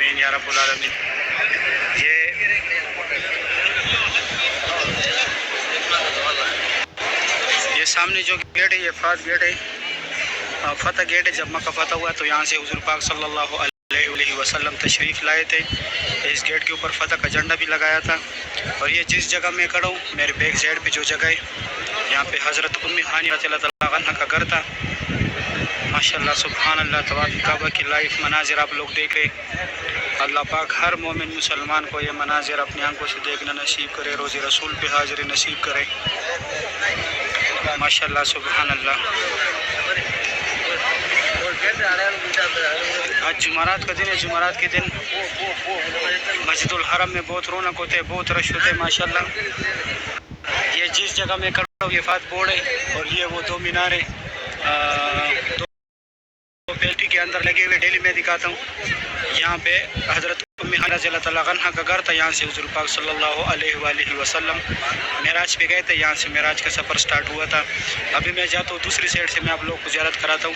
आमीन या रब्बुल आलमीन। ये सामने जो गेट है ये फात गेट है, फतह गेट है। जब मक्का फतह हुआ तो यहाँ से हुज़ूर पाक सल्लल्लाहु अलैहि वसल्लम तशरीफ़ लाए थे। इस गेट के ऊपर फतह का झंडा भी लगाया था। और ये जिस जगह मैं खड़ा हूँ मेरे बैक साइड पे जो जगह है, यहाँ पे हज़रत उम्मे हानी रज़ियल्लाहु अन्हा का घर था। माशाल्लाह सुभान अल्लाह, तवाफ़ काबा की लाइव मनाजिर आप लोग देख रहे। अल्लाह पाक हर मोमिन मुसलमान को ये मनाजिर अपनी आंखों से देखना नसीब करे, रोज़े रसूल पे हाजिरी नसीब करे। माशाल्लाह सुभान अल्लाह। आज जुमारात का दिन है। जुमारात के दिन मस्जिदुल हरम में बहुत रौनक होते हैं, बहुत रश होते हैं माशाल्लाह। ये जिस जगह में खड़ा हूँ ये फात बोर्ड है और ये वो दो मीनारे दो पेल्टी के अंदर लगे हुए डेली मैं दिखाता हूँ। यहाँ पे हज़रत उम्मे हानी रज़ियल्लाहु अन्हा का घर था। यहाँ से हुज़ूर पाक सल्लल्लाहु अलैहि वसल्लम मेराज पे गए थे। यहाँ से मेराज का सफ़र स्टार्ट हुआ था। अभी मैं जाता हूँ दूसरी साइड से, मैं आप लोग को ज़ियारत कराता हूँ।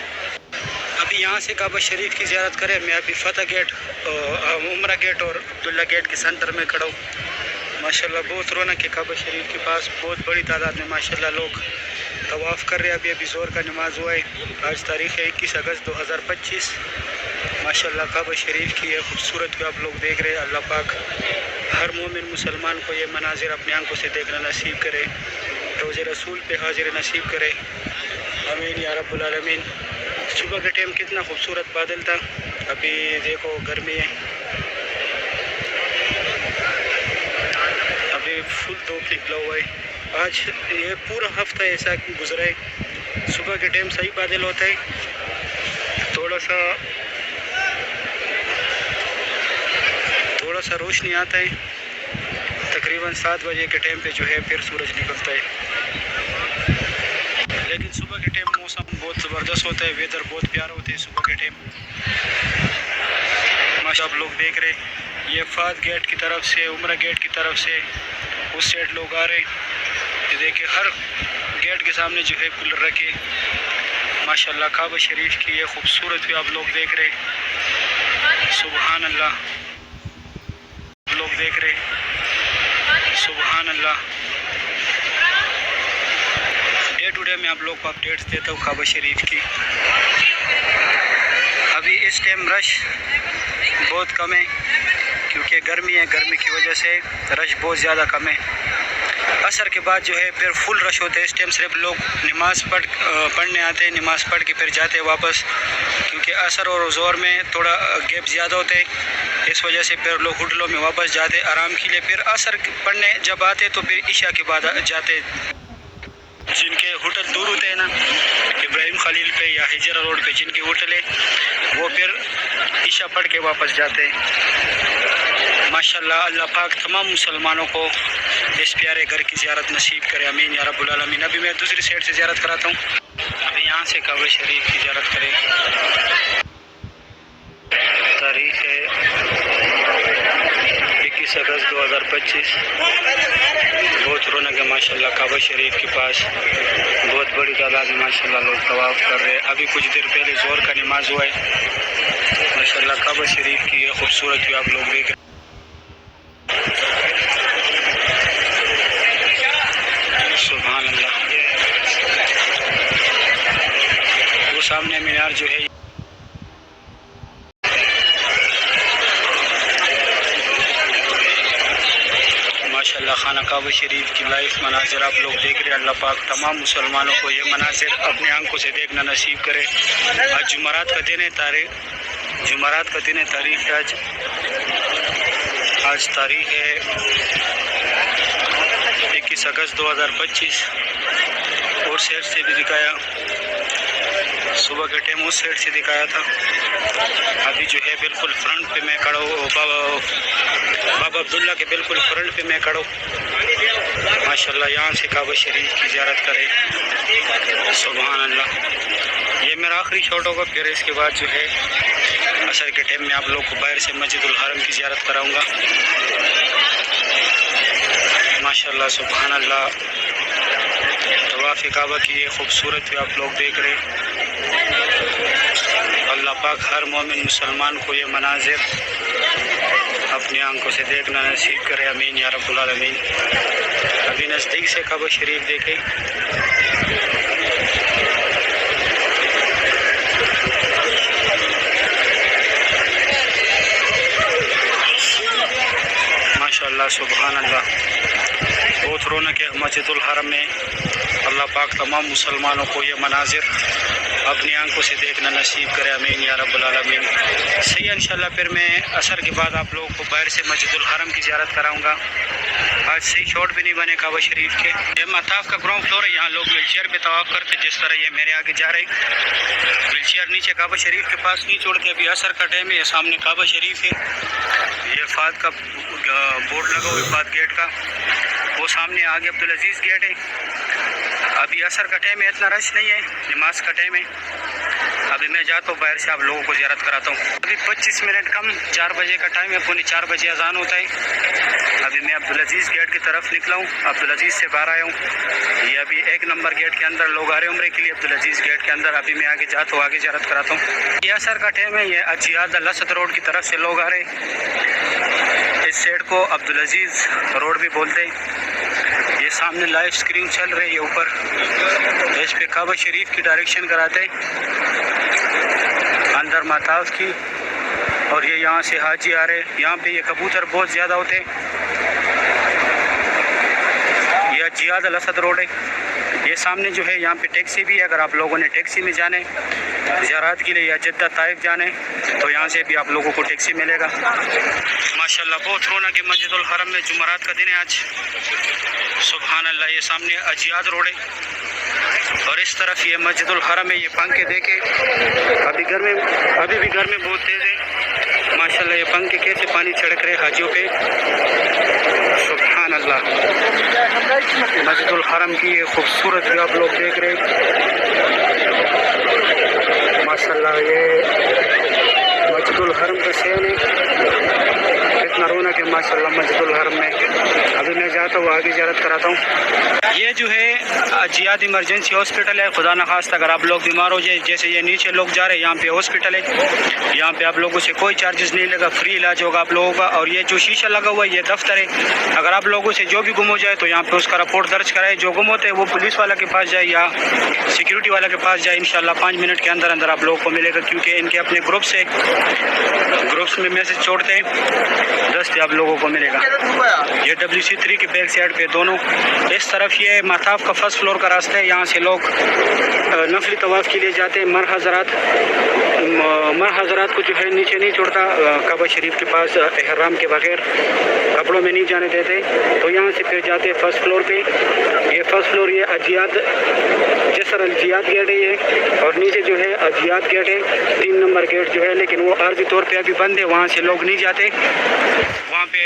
अभी यहाँ से काबा शरीफ की ज़ियारत करें। मैं अभी फतह गेट, उम्रा गेट और अब्दुल्ला गेट के सेंटर में खड़ा हूँ। माशाल्लाह बहुत रौनक है काबा शरीफ के पास। बहुत बड़ी तादाद में माशाल्लाह लोग तवाफ़ कर रहे हैं। अभी ज़ोर का नमाज हुआ है। आज तारीख़ है 21 अगस्त 2025। माशाल्लाह काबा शरीफ की ये खूबसूरत को आप लोग देख रहे हैं। अल्लाह पाक हर मोमिन मुसलमान को ये मनाजिर अपनी आंखों से देखना नसीब करे, रोज़े रसूल पे हाजिर नसीब करे। आमीन या रब्बुल आलमीन। सुबह के टाइम कितना खूबसूरत बादल था। अभी देखो गर्मी है, अभी फुल धूप निकला हुआ है। आज ये पूरा हफ्ता ऐसा गुजरा है। सुबह के टाइम सही बादल होता है, थोड़ा सा रोशनी आता है। तकरीबन 7 बजे के टाइम पे जो है फिर सूरज निकलता है। लेकिन सुबह के टाइम मौसम बहुत ज़बरदस्त होता है, वेदर बहुत प्यारा होता है सुबह के टाइम। माशा आप लोग देख रहे ये फात गेट की तरफ से, उम्रा गेट की तरफ से उस साइड लोग आ रहे। ये देखिए हर गेट के सामने जो है कूलर रखे। माशाल्लाह काबा शरीफ की ये खूबसूरत भी आप लोग देख रहे। सुभान अल्लाह, लोग देख रहे। सुभान अल्लाह। डे टू डे मैं आप लोग को अपडेट्स देता हूँ काबा शरीफ की। अभी इस टाइम रश बहुत कम है क्योंकि गर्मी है। गर्मी की वजह से रश बहुत ज़्यादा कम है। असर के बाद जो है फिर फुल रश होते हैं। इस टाइम सिर्फ लोग नमाज़ पढ़ने आते हैं, नमाज़ पढ़ के फिर जाते हैं वापस, क्योंकि असर और ज़ोर में थोड़ा गैप ज़्यादा होते हैं। इस वजह से फिर लोग होटलों में वापस जाते हैं आराम के लिए। फिर असर पढ़ने जब आते तो फिर इशा के बाद जाते। जिनके होटल दूर होते हैं ना, इब्राहिम खलील पे या हिजरा रोड पे जिनके होटल है, वो फिर इशा पढ़ के वापस जाते हैं। माशाल्लाह अल्लाह पाक तमाम मुसलमानों को इस प्यारे घर की ज़ियारत नसीब करे। आमीन या रब्बुल आलमीन। अभी मैं दूसरी साइड से ज़ियारत कराता हूँ। अभी यहाँ से काबा शरीफ की ज़ियारत करें। तारीख़ है 21 अगस्त 2025। बहुत रौनक है माशाल्लाह काबा शरीफ के पास। बहुत बड़ी तादाद में माशाल्लाह लोग तवाफ़ कर रहे हैं। अभी कुछ देर पहले ज़ोर का नमाज हुआ है। माशाल्लाह काबा शरीफ की ये खूबसूरत भी आप लोग देख रहे हैं। सुभान अल्लाह। वो सामने मीनार जो है माशाल्लाह खाना काबा शरीफ की लाइव मनाजिर आप लोग देख रहे हैं। अल्लाह पाक तमाम मुसलमानों को ये मनाजिर अपनी आंखों से देखना नसीब करे। आज जुमारात का दिन है। जुमारात का दिन है। तारीख़ है आज तारीख़ है 21 अगस्त 2025। और साइड से भी दिखाया, सुबह के टाइम उस साइड से दिखाया था। अभी जो है बिल्कुल फ्रंट पे मैं खड़ा हूँ, बाबा अब्दुल्ला के बिल्कुल फ्रंट पे मैं खड़ा हूँ। माशाल्लाह यहाँ से काबा शरीफ की ज़ियारत करें। सुभान अल्लाह। ये मेरा आखिरी शॉट होगा। फिर इसके बाद जो है असर के टाइम में आप लोग को बाहर से मस्जिदुल हरम की ज़ियारत कराऊँगा। माशाल्लाह सुभान अल्लाह। तवाफ़ काबा की ये खूबसूरत भी आप लोग देख रहे हैं। अल्लाह अल्लाह पाक हर मोमिन मुसलमान को ये मनाजिर अपनी आंखों से देखना नसीब करे, अमीन या रब्बुल आलमीन। अभी नज़दीक से कब्र शरीफ देखे, माशाअल्लाह सुभान अल्लाह। बहुत रौनक है मस्जिदुल हरम में। अल्लाह पाक तमाम मुसलमानों को ये मनाजिर अपनी आंखों से देखना नसीब करे, अमीन या रब्बुल आलमीन। सही है इंशाल्लाह। फिर मैं असर के बाद आप लोगों को बाहर से मस्जिदुल हरम की ज़ियारत कराऊंगा। आज सही शॉट भी नहीं बने काबा शरीफ के। ये मताफ का ग्राउंड फ्लोर है, यहाँ लोग व्हीलचेयर पे तवाफ करते, जिस तरह ये मेरे आगे जा रहे। व्हीलचेयर नीचे काबा शरीफ के पास नहीं छोड़ते। अभी असर का टाइम है, ये सामने काबा शरीफ है, ये फाद का बोर्ड लगा हुआ है, फाद गेट का, वो सामने आगे अब्दुल अजीज़ गेट है। अभी असर का टाइम है, इतना रश नहीं है, नमाज का टाइम है। अभी मैं जाता हूँ बाहर से, आप लोगों को ज़ियारत कराता हूँ। अभी 25 मिनट कम 4 बजे का टाइम है, पौने 4 बजे अजान होता है। अभी मैं अब्दुल अजीज़ गेट की तरफ निकला हूँ, अब्दुल अजीज़ से बाहर आया हूँ। ये अभी 1 नंबर गेट के अंदर लोग आ रहे उम्रे के लिए, अब्दुल अजीज़ गेट के अंदर। अभी मैं आगे जाता हूँ, आगे ज़ियारत कराता हूँ। ये असर का टाइम है, ये अजियाद लसत रोड की तरफ से लोग आ रहे। इस साइड को अब्दुल अजीज़ रोड भी बोलते हैं। ये सामने लाइव स्क्रीन चल रही है ऊपर, इस पे काबा शरीफ की डायरेक्शन कराते हैं, अंदर माताफ की। और ये यहाँ से हाजी आ रहे। यहाँ पे ये कबूतर बहुत ज़्यादा होते हैं। यह जियाद अल असद रोड है। ये सामने जो है यहाँ पे टैक्सी भी है, अगर आप लोगों ने टैक्सी में जाने ज़ियारत के लिए या जद्दा ताइफ जाने तो यहाँ से भी आप लोगों को टैक्सी मिलेगा। माशाल्लाह बहुत रौनक है मस्जिदुल हरम में। जुमरात का दिन है आज, सुभान अल्लाह। ये सामने अजियाद रोड है और इस तरफ ये मस्जिदुल हरम है। ये पंखे देखे, अभी भी गर्मी बहुत तेज़ है। माशाल्लाह ये पंखे कैसे पानी छिड़क रहे हाजियों पे, सुभान अल्लाह। मस्जिदुल हरम की ये खूबसूरत भी आप लोग देख रहे हैं, माशाल्लाह। ये मस्जिदुल हरम का सेन है, इतना रौनक है माशाल्लाह मस्जिदुल हरम में। अभी मैं जाता हूँ, आगे ज़ियारत कराता हूँ। ये जो है जियाद इमरजेंसी हॉस्पिटल है। खुदा न खास्ता अगर आप लोग बीमार हो जाए, जैसे ये नीचे लोग जा रहे हैं, यहाँ पे हॉस्पिटल है। यहाँ पे आप लोगों से कोई चार्जेस नहीं लगा, फ्री इलाज होगा आप लोगों का। और ये जो शीशा लगा हुआ है ये दफ्तर है। अगर आप लोगों से जो भी गुम हो जाए तो यहाँ पे उसका रिपोर्ट दर्ज कराए। जो गुम होते हैं वो पुलिस वाला के पास जाए या सिक्योरिटी वाला के पास जाए। इंशाल्लाह 5 मिनट के अंदर अंदर आप लोगों को मिलेगा, क्योंकि इनके अपने ग्रुप्स में मैसेज छोड़ते हैं, दस्तयाब लोगों को मिलेगा। ये WC3 के बैक साइड पे दोनों इस तरफ ये मताफ का फर्स्ट फ्लोर का रास्ता है। यहाँ से लोग नफली तवाफ के लिए जाते हैं। मर हजरात को जो है नीचे नहीं छोड़ता काबा शरीफ के पास, एहराम के बगैर कपड़ों में नहीं जाने देते। तो यहाँ से फिर जाते हैं फर्स्ट फ्लोर पे। ये फर्स्ट फ्लोर ये अजियाद जसर अजियाद गेट है ये, और नीचे जो है अजियाद गेट है, 3 नंबर गेट जो है, लेकिन वो आर्जी तौर पे अभी बंद है, वहाँ से लोग नहीं जाते। वहाँ पे